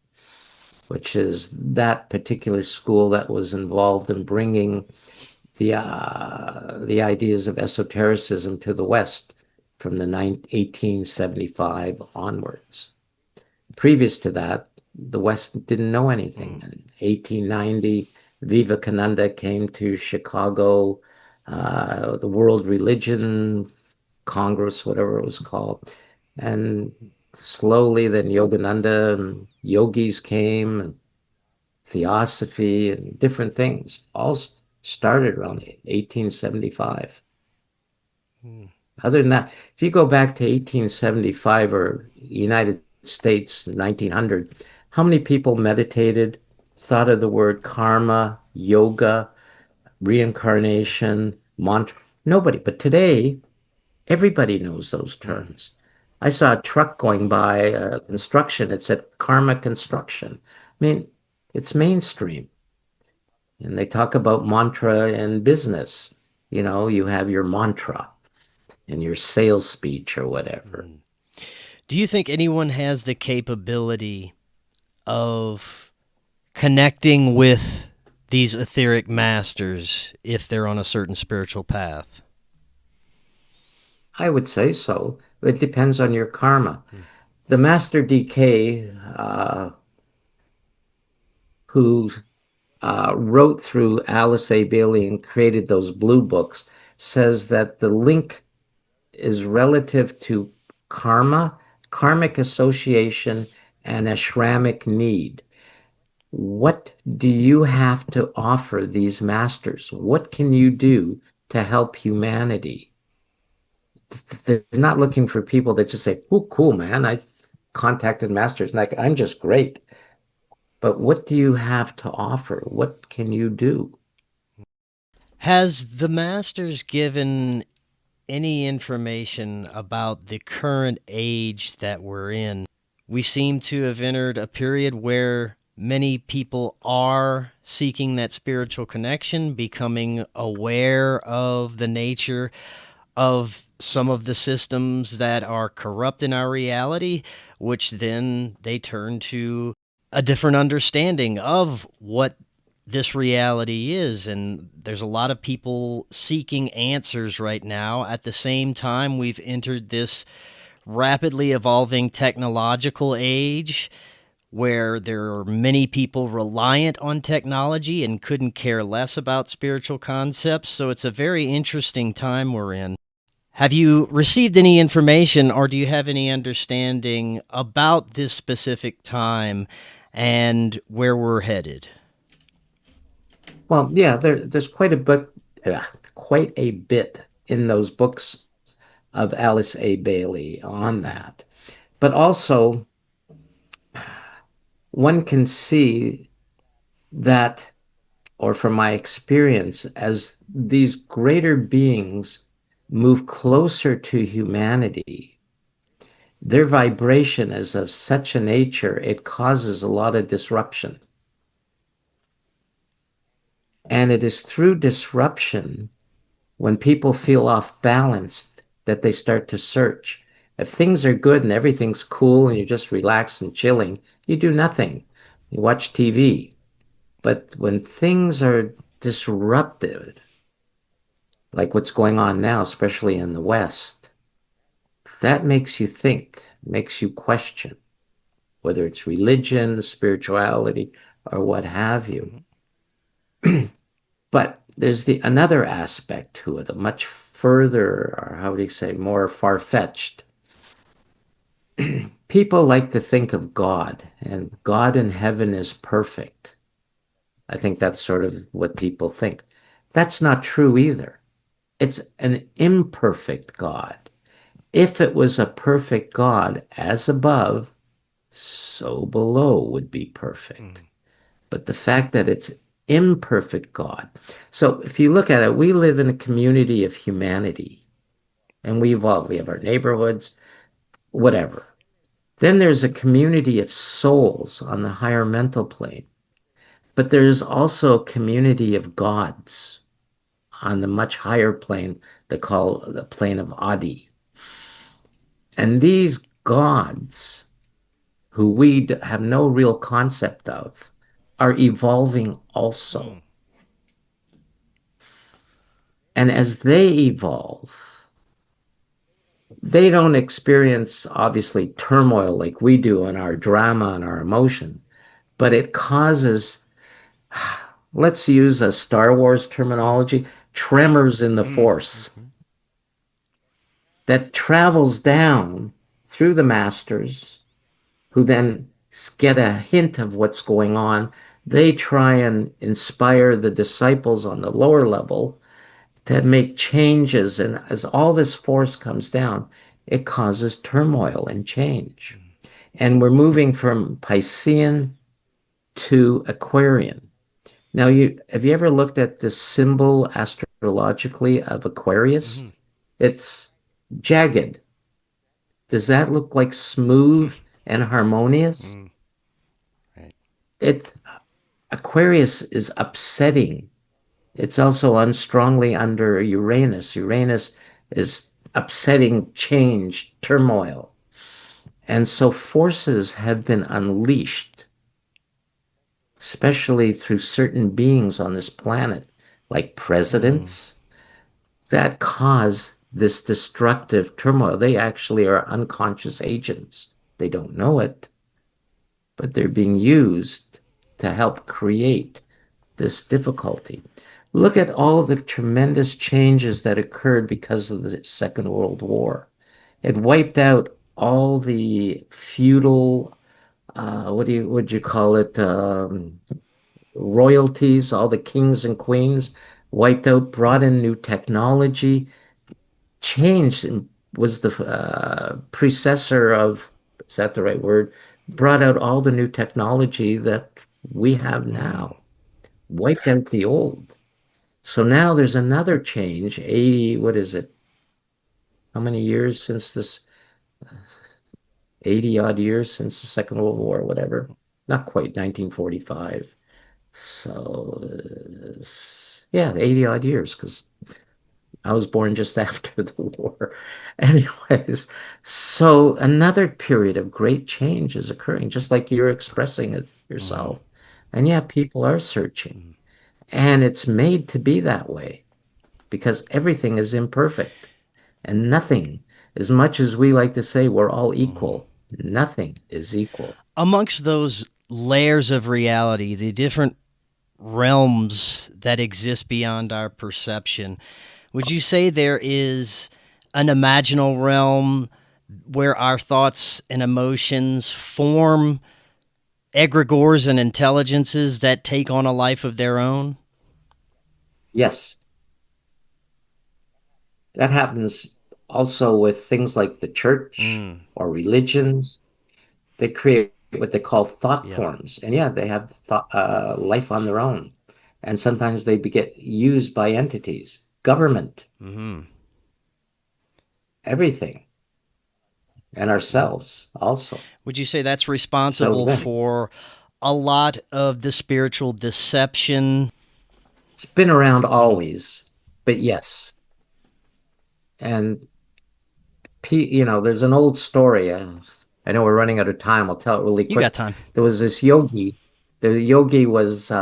which is that particular school that was involved in bringing the ideas of esotericism to the West from the 1875 onwards. Previous to that, the West didn't know anything. In 1890, Vivekananda came to Chicago, the World Religion Congress, whatever it was called, and slowly then Yogananda and yogis came, and theosophy and different things all started around 1875. Other than that, if you go back to 1875 or United States 1900, how many people meditated, thought of the word karma, yoga, reincarnation, mantra? Nobody. But today, everybody knows those terms. I saw a truck going by, construction. It said karma construction. I mean, it's mainstream. And they talk about mantra in business. You know, you have your mantra in your sales speech or whatever. Do you think anyone has the capability of connecting with these etheric masters if they're on a certain spiritual path? I would say so. It depends on your karma. The Master DK, who wrote through Alice A. Bailey and created those blue books, says that the link is relative to karma, karmic association, and ashramic need. What do you have to offer these masters? What can you do to help humanity? They're not looking for people that just say, "Oh, cool, man, I contacted masters, and I'm just great." But what do you have to offer? What can you do? Has the masters given any information about the current age that we're in? We seem to have entered a period where many people are seeking that spiritual connection, becoming aware of the nature of some of the systems that are corrupt in our reality, which then they turn to a different understanding of what this reality is. And there's a lot of people seeking answers right now. At the same time, we've entered this rapidly evolving technological age where there are many people reliant on technology and couldn't care less about spiritual concepts. So it's a very interesting time we're in. Have you received any information, or do you have any understanding about this specific time and where we're headed? Well, yeah, there's quite a bit in those books of Alice A. Bailey on that. But also, one can see that, or from my experience, as these greater beings move closer to humanity, their vibration is of such a nature, it causes a lot of disruption. And it is through disruption, when people feel off balance, that they start to search. If things are good and everything's cool and you're just relaxed and chilling, you do nothing. You watch TV. But when things are disrupted, like what's going on now, especially in the West, that makes you think, makes you question, whether it's religion, spirituality, or what have you. But there's another aspect to it, a much further, or how would you say, more far-fetched. People like to think of God, and God in heaven is perfect. I think that's sort of what people think. That's not true either. It's an imperfect God. If it was a perfect God, as above, so below would be perfect. But the fact that it's imperfect God. So if you look at it, we live in a community of humanity, and we evolve. We have our neighborhoods, whatever. Then there's a community of souls on the higher mental plane. But there's also a community of gods on the much higher plane they call the plane of Adi. And these gods, who we have no real concept of, are evolving also. And as they evolve, they don't experience, obviously, turmoil like we do in our drama and our emotion, but it causes, let's use a Star Wars terminology, tremors in the Force that travels down through the masters, who then get a hint of what's going on. They try and inspire the disciples on the lower level to make changes. And as all this force comes down, it causes turmoil and change. And we're moving from Piscean to Aquarian. Now, have you ever looked at the symbol astrologically of Aquarius? It's jagged. Does that look like smooth and harmonious? Right. Aquarius is upsetting. It's also strongly under Uranus. Uranus is upsetting change, turmoil. And so forces have been unleashed, especially through certain beings on this planet, like presidents, that cause this destructive turmoil. They actually are unconscious agents. They don't know it, but they're being used to help create this difficulty. Look at all the tremendous changes that occurred because of the Second World War. It wiped out all the feudal, what would you call it, royalties, all the kings and queens, wiped out, brought in new technology, changed, and was the predecessor of, is that the right word? Brought out all the new technology that we have now, wiped out the old. So now there's another change, 80, what is it? How many years since this? 80 odd years since the Second World War, whatever. Not quite, 1945. So, yeah, 80 odd years, because I was born just after the war. Anyways, so another period of great change is occurring, just like you're expressing it yourself. And yeah, people are searching. And it's made to be that way because everything is imperfect and nothing, as much as we like to say we're all equal, nothing is equal. Amongst those layers of reality, the different realms that exist beyond our perception, would you say there is an imaginal realm where our thoughts and emotions form egregores and intelligences that take on a life of their own? Yes. That happens also with things like the church or religions. They create what they call thought forms. And yeah, they have life on their own. And sometimes they get used by entities, government, everything, and ourselves also. Would you say that's responsible for a lot of the spiritual deception? It's been around always, but yes. And, there's an old story. I know we're running out of time. I'll tell it really quick. You got time. There was this yogi. The yogi was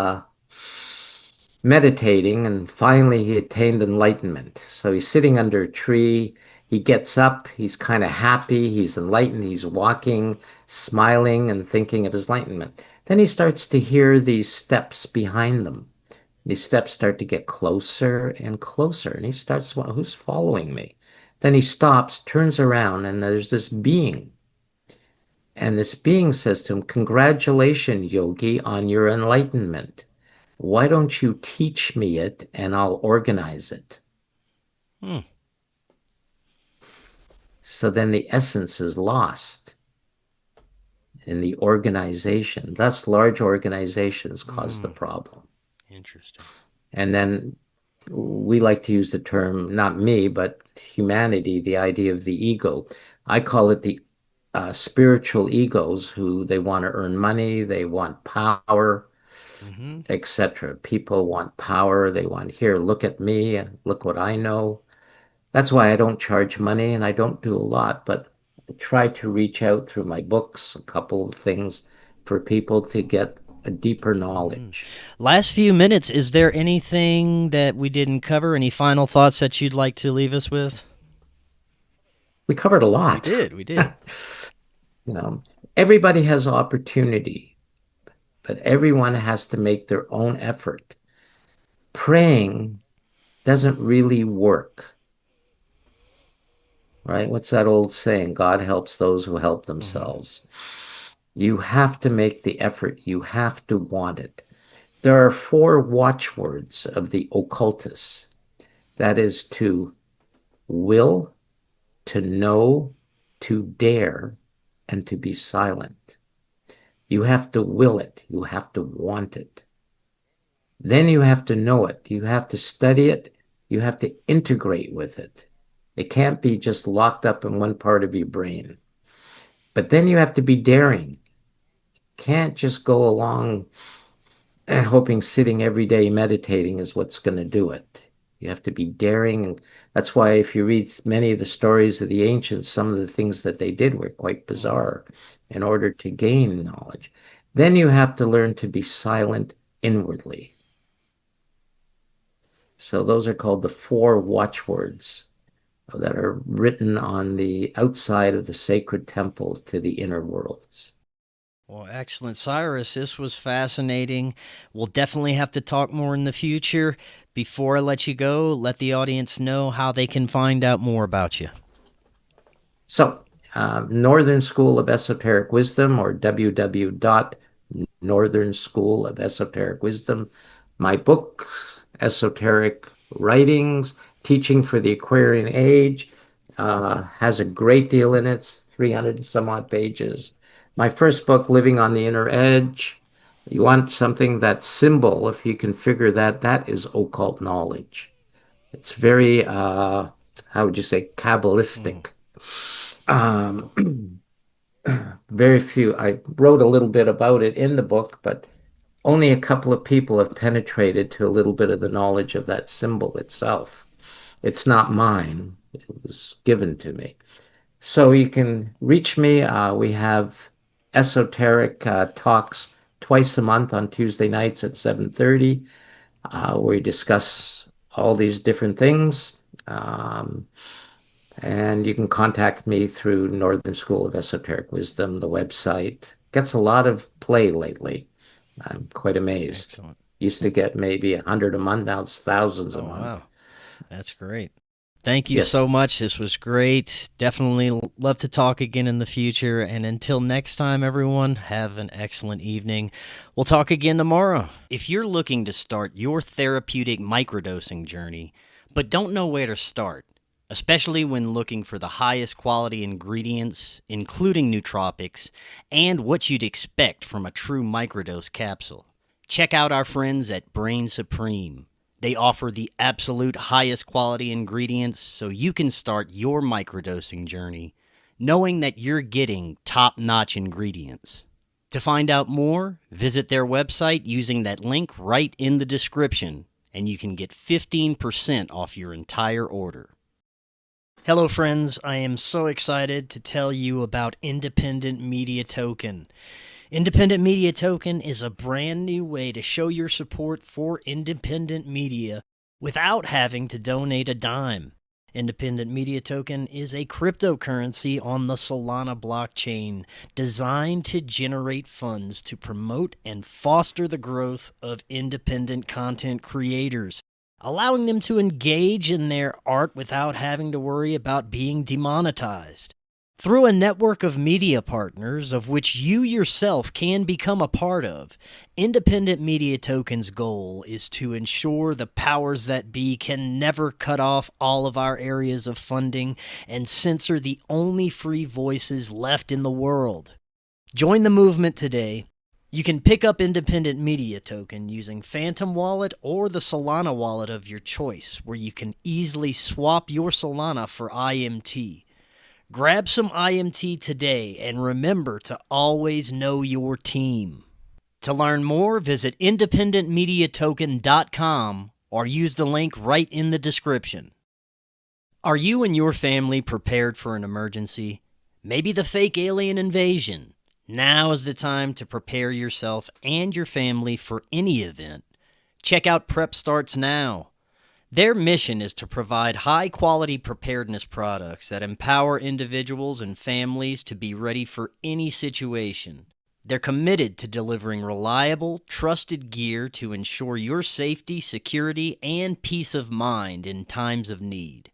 meditating, and finally he attained enlightenment. So he's sitting under a tree. He gets up. He's kind of happy. He's enlightened. He's walking, smiling, and thinking of his enlightenment. Then he starts to hear these steps behind them. These steps start to get closer and closer, and he starts, well, who's following me? Then he stops, turns around, and there's this being. And this being says to him, "Congratulations, yogi, on your enlightenment. Why don't you teach me it and I'll organize it?" So then the essence is lost in the organization. Thus, large organizations cause the problem. Interesting. And then we like to use the term, not me, but humanity, the idea of the ego. I call it the spiritual egos who they want to earn money, they want power, etc. People want power. They want, here, look at me, look what I know. That's why I don't charge money and I don't do a lot, but I try to reach out through my books, a couple of things for people to get a deeper knowledge. Last few minutes, is there anything that we didn't cover? Any final thoughts that you'd like to leave us with? We covered a lot. We did. Everybody has opportunity, but everyone has to make their own effort. Praying doesn't really work, right? What's that old saying? God helps those who help themselves. You have to make the effort. You have to want it. There are 4 watchwords of the occultists. That is to will, to know, to dare, and to be silent. You have to will it. You have to want it. Then you have to know it. You have to study it. You have to integrate with it. It can't be just locked up in one part of your brain. But then you have to be daring. Can't just go along hoping sitting every day meditating is what's going to do it. You have to be daring. And that's why if you read many of the stories of the ancients, some of the things that they did were quite bizarre in order to gain knowledge. Then you have to learn to be silent inwardly. So those are called the 4 watchwords that are written on the outside of the sacred temple to the inner worlds. Well, excellent, Cyrus. This was fascinating. We'll definitely have to talk more in the future. Before I let you go, let the audience know how they can find out more about you. So, Northern School of Esoteric Wisdom, or www.Northern School of Esoteric Wisdom. My book, Esoteric Writings, Teaching for the Aquarian Age, has a great deal in it, 300 and some odd pages. My first book, Living on the Inner Edge, you want something that's symbol, if you can figure that, that is occult knowledge. It's very, how would you say, Kabbalistic. Very few, I wrote a little bit about it in the book, but only a couple of people have penetrated to a little bit of the knowledge of that symbol itself. It's not mine. It was given to me. So you can reach me. We have esoteric talks twice a month on Tuesday nights at 7:30, where we discuss all these different things. And you can contact me through Northern School of Esoteric Wisdom, the website. Gets a lot of play lately. I'm quite amazed. Excellent. Used to get maybe 100 a month, now it's thousands a month. Wow. That's great. Thank you Yes. so much. This was great. Definitely love to talk again in the future. And until next time, everyone, have an excellent evening. We'll talk again tomorrow. If you're looking to start your therapeutic microdosing journey, but don't know where to start, especially when looking for the highest quality ingredients, including nootropics, and what you'd expect from a true microdose capsule, check out our friends at Brainsupreme. They offer the absolute highest quality ingredients so you can start your microdosing journey knowing that you're getting top-notch ingredients. To find out more, visit their website using that link right in the description, and you can get 15% off your entire order. Hello friends, I am so excited to tell you about Independent Media Token. Independent Media Token is a brand new way to show your support for independent media without having to donate a dime. Independent Media Token is a cryptocurrency on the Solana blockchain designed to generate funds to promote and foster the growth of independent content creators, allowing them to engage in their art without having to worry about being demonetized. Through a network of media partners, of which you yourself can become a part of, Independent Media Token's goal is to ensure the powers that be can never cut off all of our areas of funding and censor the only free voices left in the world. Join the movement today. You can pick up Independent Media Token using Phantom Wallet or the Solana wallet of your choice, where you can easily swap your Solana for IMT. Grab some IMT today and remember to always know your team. To learn more, visit independentmediatoken.com or use the link right in the description. Are you and your family prepared for an emergency? Maybe the fake alien invasion. Now is the time to prepare yourself and your family for any event. Check out Prep Starts Now. Their mission is to provide high-quality preparedness products that empower individuals and families to be ready for any situation. They're committed to delivering reliable, trusted gear to ensure your safety, security, and peace of mind in times of need.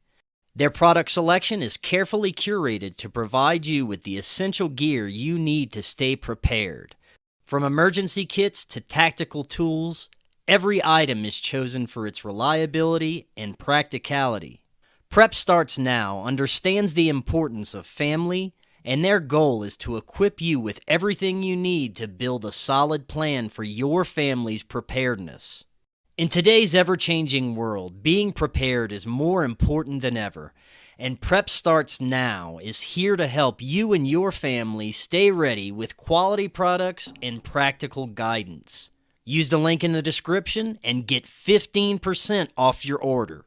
Their product selection is carefully curated to provide you with the essential gear you need to stay prepared. From emergency kits to tactical tools, every item is chosen for its reliability and practicality. Prep Starts Now understands the importance of family, and their goal is to equip you with everything you need to build a solid plan for your family's preparedness. In today's ever-changing world, being prepared is more important than ever, and Prep Starts Now is here to help you and your family stay ready with quality products and practical guidance. Use the link in the description and get 15% off your order.